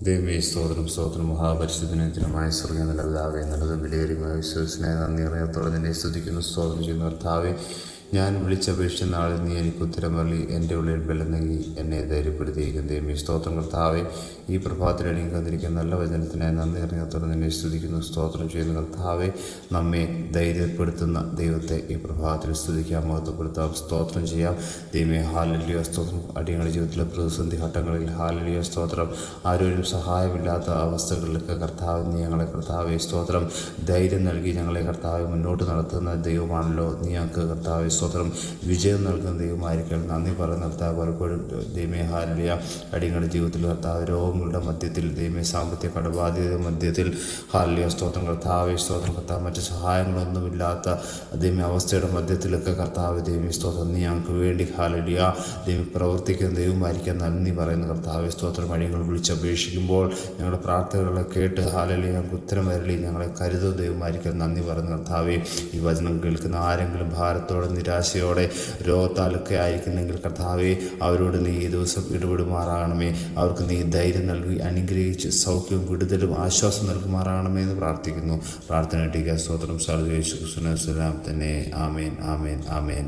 ദൈവമേ സ്തോത്രം സ്തോത്രം മഹാപരിശുദ്ധനത്തിനുമായ സ്വർഗ്ഗ നല്ല പിതാവേ, നല്ലതും വിലയേറിയമായ വിശ്വസനായ നന്ദി അറിയത്തോടെ നിന്നെ സ്തുതിക്കുന്നു, സ്തോത്രം ചെയ്യുന്ന കർത്താവേ. ഞാൻ വിളിച്ചപേക്ഷിച്ച നാളിൽ നീ എനിക്ക് ഉത്തരമറി, എൻ്റെ ഉള്ളിൽ ബലം നൽകി എന്നെ ധൈര്യപ്പെടുത്തിയിരിക്കും. ദൈവമേ സ്തോത്രം കർത്താവേ, ഈ പ്രഭാതത്തിൽ എനിക്ക് വന്നിരിക്കുന്ന നല്ല വചനത്തിനായി നന്ദി അറിയത്തോടെ നിന്നെ സ്തുതിക്കുന്നു, സ്തോത്രം ചെയ്യുന്ന കർത്താവേ. നമ്മെ ധൈര്യപ്പെടുത്തുന്ന ദൈവത്തെ ഈ പ്രഭാതത്തിൽ സ്തുതിക്കാം, മഹത്വപ്പെടുത്താം, സ്തോത്രം ചെയ്യാം. ദൈവമേ ഹല്ലേലൂയ സ്തോത്രം. അടിയങ്ങളുടെ ജീവിതത്തിലെ പ്രതിസന്ധി ഘട്ടങ്ങളിൽ ഹല്ലേലൂയ സ്തോത്രം. ആരോരും സഹായമില്ലാത്ത അവസ്ഥകളിലൊക്കെ കർത്താവ് നീ ഞങ്ങളെ കർത്താവെ സ്തോത്രം ധൈര്യം നൽകി ഞങ്ങളെ കർത്താവ് മുന്നോട്ട് നടത്തുന്ന ദൈവമാണല്ലോ. നീ ഞങ്ങൾക്ക് കർത്താവെ സ്തോത്രം വിജയം നൽകുന്ന ദൈവമായിരിക്കണം. നന്ദി പറയുന്ന കർത്താവ് പലപ്പോഴും ദൈവമേ ഹല്ലേലൂയ അടിയങ്ങളുടെ ജീവിതത്തിൽ കർത്താവ് രോഗങ്ങളുടെ മധ്യത്തിൽ, ദൈവമേ സാമ്പത്തിക കടബാധ്യത മധ്യത്തിൽ ഹല്ലേലൂയ സ്തോത്രം കർത്താവെ സ്തോത്രം കർത്താവ് മറ്റ് സഹായങ്ങളൊന്നുമില്ലാത്ത ദൈവമേ അവസ്ഥയുടെ മധ്യത്തിലൊക്കെ കർത്താവ് ദൈവമേ സ്തോത്രം നീ ഞങ്ങൾക്ക് വേണ്ടി ഹല്ലേലൂയ ദൈവം പ്രവർത്തിക്കുന്ന ദൈവമായിരിക്കാൻ നന്ദി പറയുന്ന കർത്താവെ സ്തോത്രം. അടിയങ്ങൾ വിളിച്ചപേക്ഷിക്കുമ്പോൾ ഞങ്ങളുടെ പ്രാർത്ഥനകളെ കേട്ട് ഹല്ലേലൂയ ഞങ്ങൾക്ക് ഉത്തരം വരളി ഞങ്ങളെ കരുതുന്ന ദൈവമായിരിക്കാൻ നന്ദി പറയുന്ന കർത്താവെ. ഈ വചനം കേൾക്കുന്ന ആരെങ്കിലും ഭാരത്തോടെ നിരാശയോടെ രോഗത്താലൊക്കെ ആയിരിക്കുന്നെങ്കിൽ കർത്താവെ അവരോട് നീ ഈ ദിവസം ഇടപെടുമാറാകണമേ. അവർക്ക് നീ ധൈര്യം നൽകി അനുഗ്രഹിച്ച് സൗഖ്യവും വിടുതലും ആശ്വാസം നൽകുമാറാകണമേ എന്ന് പ്രാർത്ഥിക്കുന്നു. പ്രാർത്ഥന ടീക സ്തോത്രം. സർവ്വേശ്വരൻ തന്നെ. ആമേൻ ആമേൻ ആമേൻ.